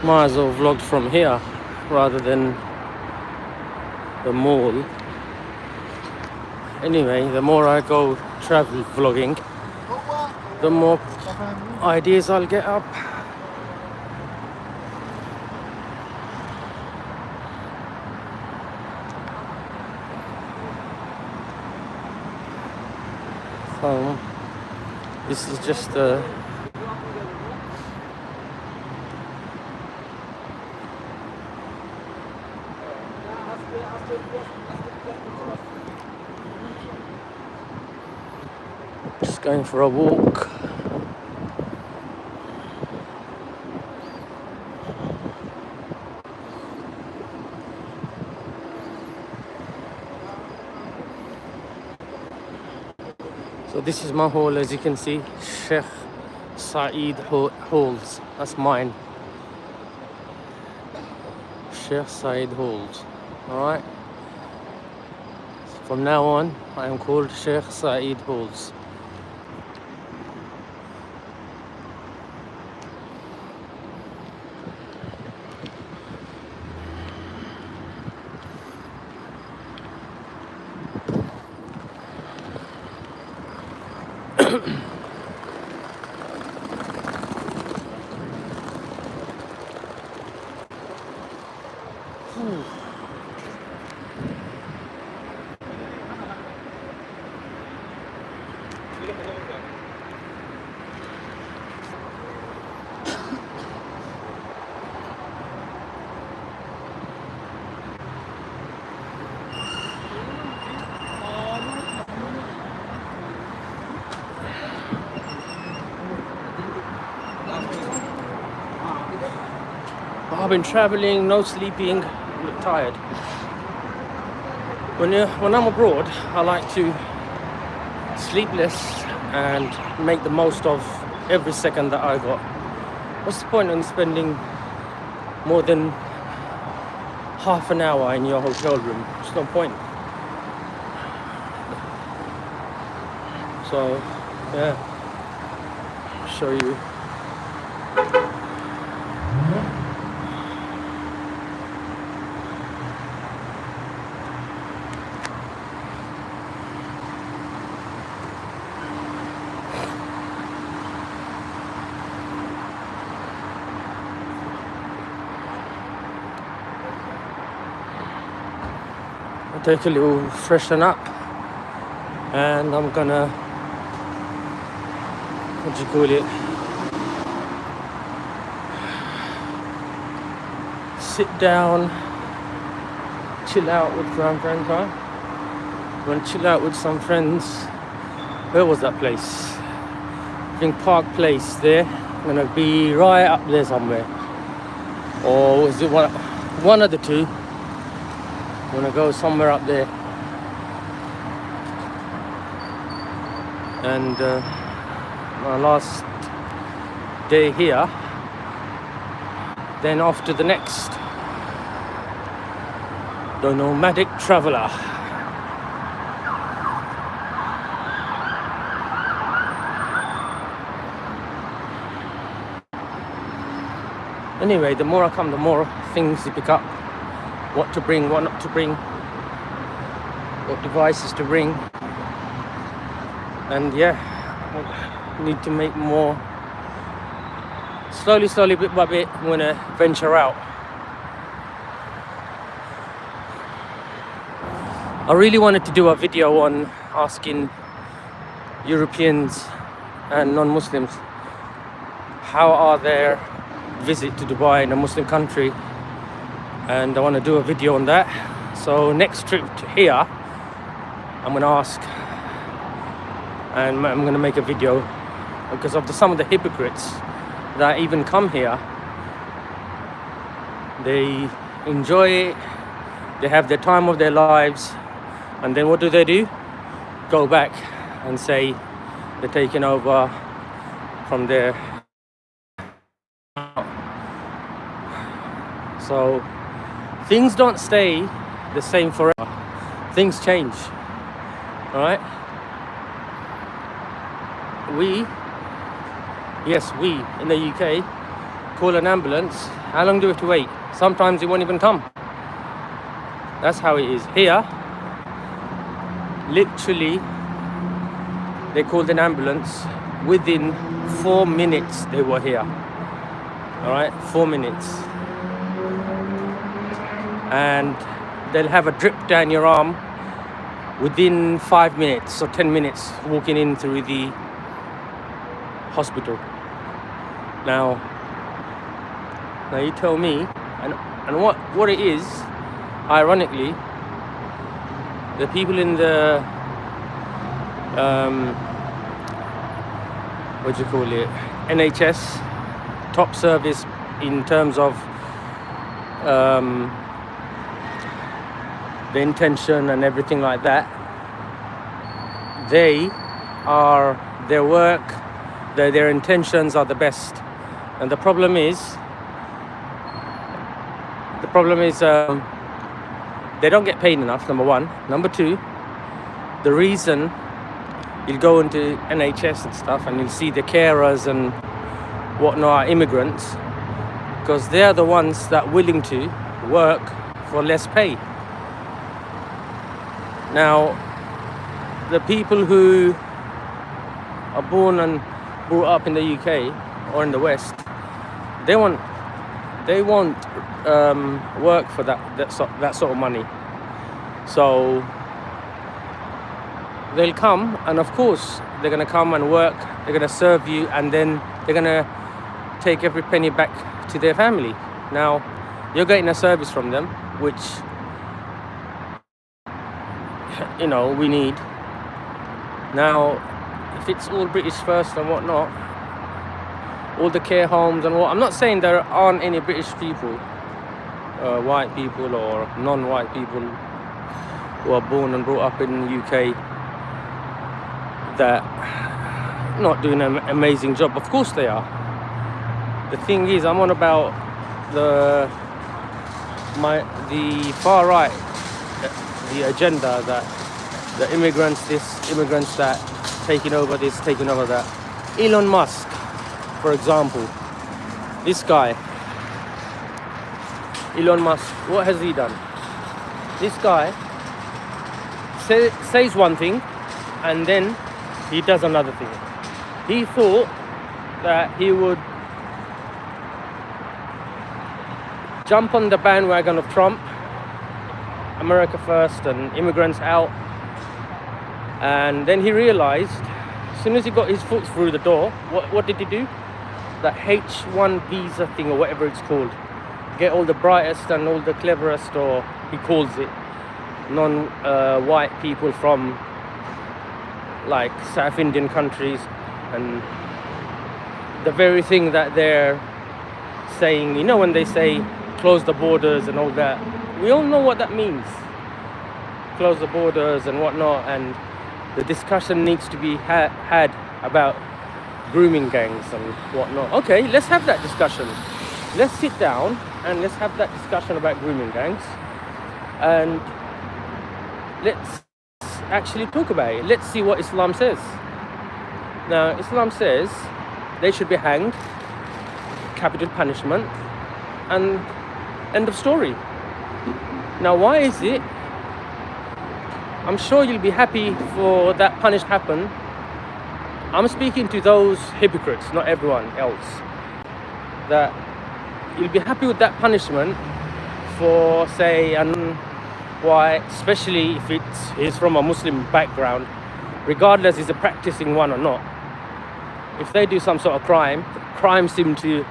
Might as well vlog from here rather than the mall. Anyway, the more I go travel vlogging, the more ideas I'll get up. So this is just just going for a walk. So this is my hall, as you can see, Sheikh Syed Halls. That's mine. Sheikh Syed Halls. Alright. From now on, I am called Sheikh Syed Halls. I've been traveling, no sleeping, I'm tired. When I'm abroad, I like to sleep less and make the most of every second that I got. What's the point in spending more than half an hour in your hotel room? There's no point. So, yeah, show you. Take a little freshen up, and I'm gonna, what do you call it, sit down, chill out with some friends. I'm gonna chill out with some friends. Where was that place? I think Park Place there. I'm gonna be right up there somewhere, or was it one of the two? I'm gonna go somewhere up there, and my last day here, then off to the next. The nomadic traveler. Anyway, the more I come, the more things you pick up. What to bring, what not to bring, what devices to bring, and yeah, I need to make more. Slowly, bit by bit, I'm gonna venture out. I really wanted to do a video on asking Europeans and non-Muslims how are their visit to Dubai in a Muslim country. And I want to do a video on that. So next trip to here, I'm going to ask, and I'm going to make a video, because of some of the hypocrites that even come here. They enjoy it, they have the time of their lives, and then what do? Go back and say they're taking over from there. So things don't stay the same forever. Things change. Alright? We in the UK call an ambulance, how long do we have to wait? Sometimes it won't even come. That's how it is. Here, literally, they called an ambulance. Within 4 minutes, they were here. All right, 4 minutes. And they'll have a drip down your arm within 5 minutes or 10 minutes walking in through the hospital. Now you tell me, and what it is, ironically, the people in the what do you call it, NHS, top service in terms of the intention and everything like that, their work, their intentions are the best. And the problem is they don't get paid enough, number one. Number two, the reason you'll go into NHS and stuff and you'll see the carers and whatnot, immigrants, because they're the ones that are willing to work for less pay. Now, the people who are born and brought up in the UK or in the West, they won't work for that sort of money. So they'll come, and of course they're gonna come and work. They're gonna serve you, and then they're gonna take every penny back to their family. Now, you're getting a service from them, which, you know, we need. Now, if it's all British first and whatnot, all the care homes and what, I'm not saying there aren't any British people, white people or non-white people who are born and brought up in the UK that not doing an amazing job. Of course they are. The thing is, I'm on about the far right, the agenda that the immigrants this, immigrants that, taking over this, taking over that. Elon Musk, for example, this guy, Elon Musk, what has he done? This guy says one thing and then he does another thing. He thought that he would jump on the bandwagon of Trump, America first and immigrants out, and then he realized, as soon as he got his foot through the door, what did he do? That H1 visa thing, or whatever it's called, get all the brightest and all the cleverest, or he calls it, non-white people from like South Indian countries, and the very thing that they're saying, you know, when they say close the borders and all that, we all know what that means. Close the borders and whatnot, and the discussion needs to be had about grooming gangs and whatnot. Okay, let's have that discussion. Let's sit down and let's have that discussion about grooming gangs, and let's actually talk about it. Let's see what Islam says. Now, Islam says they should be hanged, capital punishment, and end of story. Now, why is it? I'm sure you'll be happy for that punish happen. I'm speaking to those hypocrites, not everyone else. That you'll be happy with that punishment for, say, white, especially if he's from a Muslim background, regardless is a practicing one or not. If they do some sort of crime seem to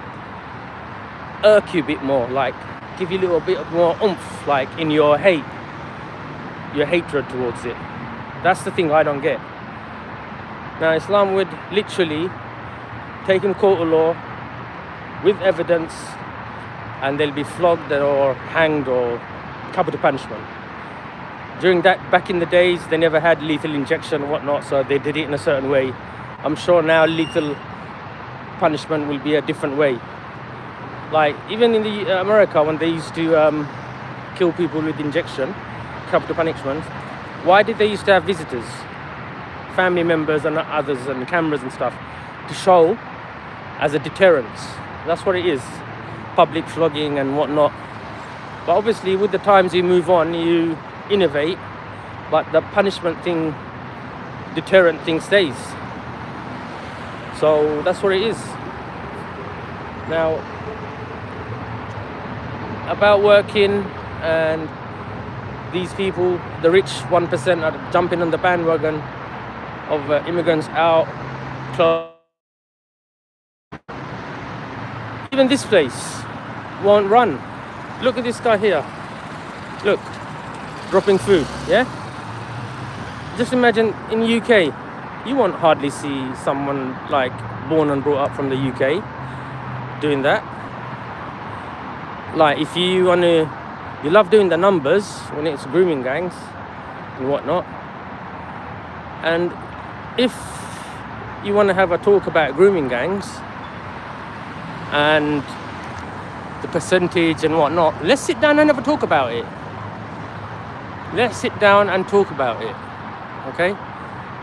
irk you a bit more, like give you a little bit more oomph, like in your hatred towards it. That's the thing I don't get. Now, Islam would literally take him court of law with evidence, and they'll be flogged or hanged or capital punishment. During that, back in the days, they never had lethal injection and whatnot, so they did it in a certain way. I'm sure now lethal punishment will be a different way. Like even in the America, when they used to kill people with injection, capital punishment, why did they used to have visitors, family members and others, and cameras and stuff, to show as a deterrence? That's what it is. Public flogging and whatnot. But obviously with the times you move on, you innovate, but the punishment thing, deterrent thing stays. So that's what it is. Now, about working and these people, the rich 1% are jumping on the bandwagon of immigrants out. Even this place won't run. Look at this guy here. Look, dropping food, yeah? Just imagine in UK, you won't hardly see someone like born and brought up from the UK doing that. Like if you love doing the numbers when it's grooming gangs and whatnot. And if you want to have a talk about grooming gangs and the percentage and whatnot, let's sit down and have a talk about it. Let's sit down and talk about it, okay?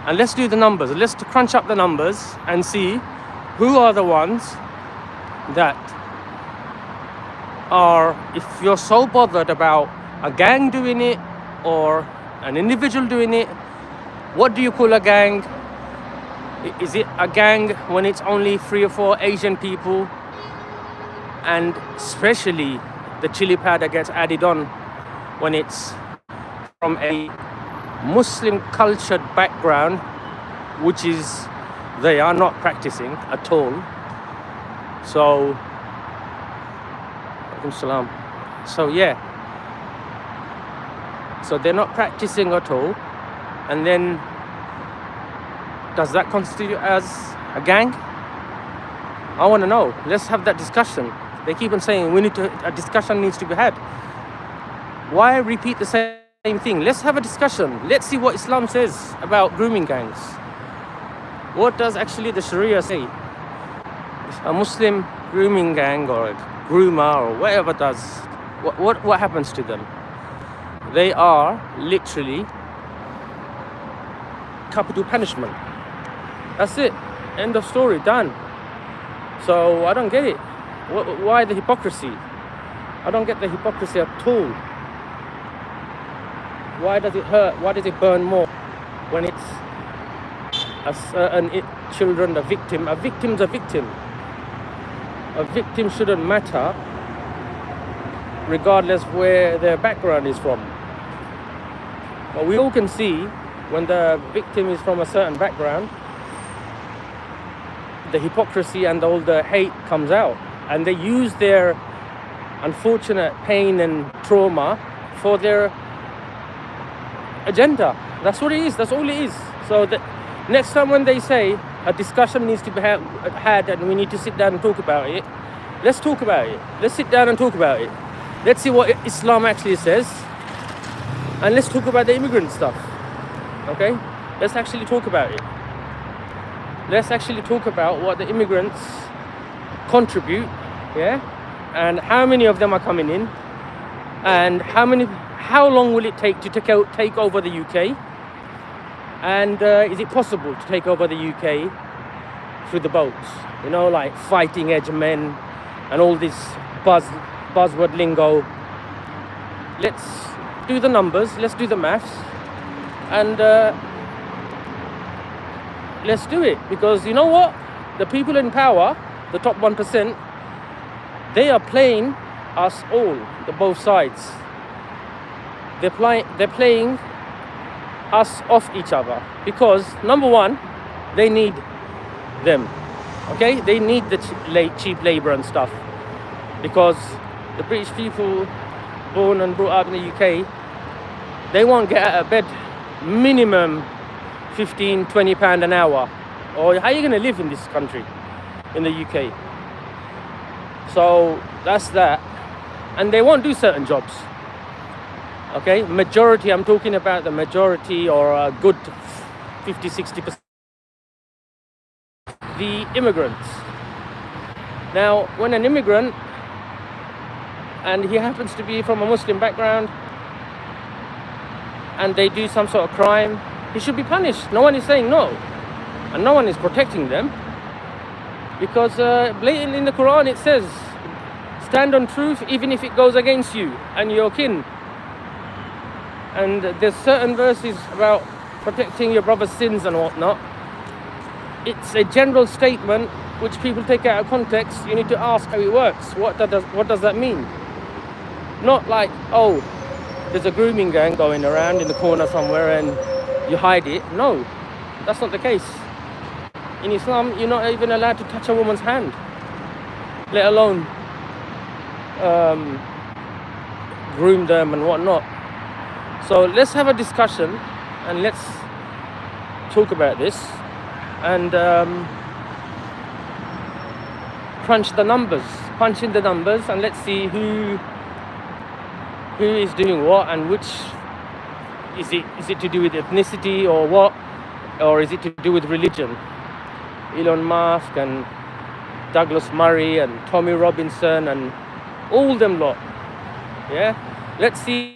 And let's do the numbers. Let's crunch up the numbers and see who are the ones that are, if you're so bothered about a gang doing it or an individual doing it, what do you call a gang? Is it a gang when it's only 3 or 4 Asian people? And especially the chili powder gets added on when it's from a Muslim cultured background, which is they are not practicing at all. So, alaikum salam. So yeah, so they're not practicing at all, and then does that constitute as a gang? I want to know. Let's have that discussion. They keep on saying a discussion needs to be had. Why repeat the same thing? Let's have a discussion. Let's see what Islam says about grooming gangs. What does actually the Sharia say? A Muslim grooming gang or a groomer or whatever does, what happens to them? They are literally capital punishment. That's it. End of story. Done. So I don't get it. Why the hypocrisy? I don't get the hypocrisy at all. Why does it hurt? Why does it burn more when it's a certain children, a victim? A victim's a victim. A victim shouldn't matter regardless where their background is from. But we all can see when the victim is from a certain background, the hypocrisy and all the hate comes out. And they use their unfortunate pain and trauma for their agenda. That's what it is. That's all it is. So the next time when they say a discussion needs to be had and we need to sit down and talk about it, let's talk about it. Let's sit down and talk about it. Let's see what Islam actually says. And let's talk about the immigrant stuff. Okay? Let's actually talk about it. Let's actually talk about what the immigrants contribute, yeah? And how many of them are coming in, and how long will it take to take over the UK, and is it possible to take over the UK through the boats, you know, like fighting edge men and all this buzzword lingo. Let's do the numbers, let's do the maths, and let's do it. Because you know what, the people in power, the top 1%, they are playing us all, the both sides. They're playing us off each other because, number one, they need them, okay? They need the cheap labour and stuff, because the British people born and brought up in the UK, they won't get out of bed minimum 15, 20 pound an hour. Or how are you going to live in this country, in the UK? So that's that. And they won't do certain jobs. Okay, majority, I'm talking about the majority, or a good 50-60%. The immigrants. Now, when an immigrant, and he happens to be from a Muslim background, and they do some sort of crime, he should be punished. No one is saying no, and no one is protecting them. Because blatantly in the Quran it says, stand on truth even if it goes against you and your kin. And there's certain verses about protecting your brother's sins and whatnot. It's a general statement which people take out of context. You need to ask how it works. What does that mean? Not like, oh, there's a grooming gang going around in the corner somewhere and you hide it. No, that's not the case. In Islam, you're not even allowed to touch a woman's hand, let alone groom them and whatnot. So let's have a discussion and let's talk about this and punch in the numbers, and let's see who is doing what and which. Is it to do with ethnicity or what, or is it to do with religion? Elon Musk and Douglas Murray and Tommy Robinson and all them lot. Yeah, let's see.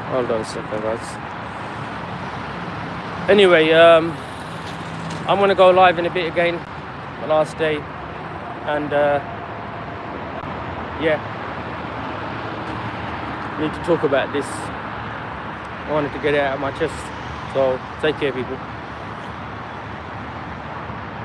Hold on a second, guys. Anyway, I'm gonna go live in a bit again, the last day, and yeah, need to talk about this. I wanted to get it out of my chest. So take care, people.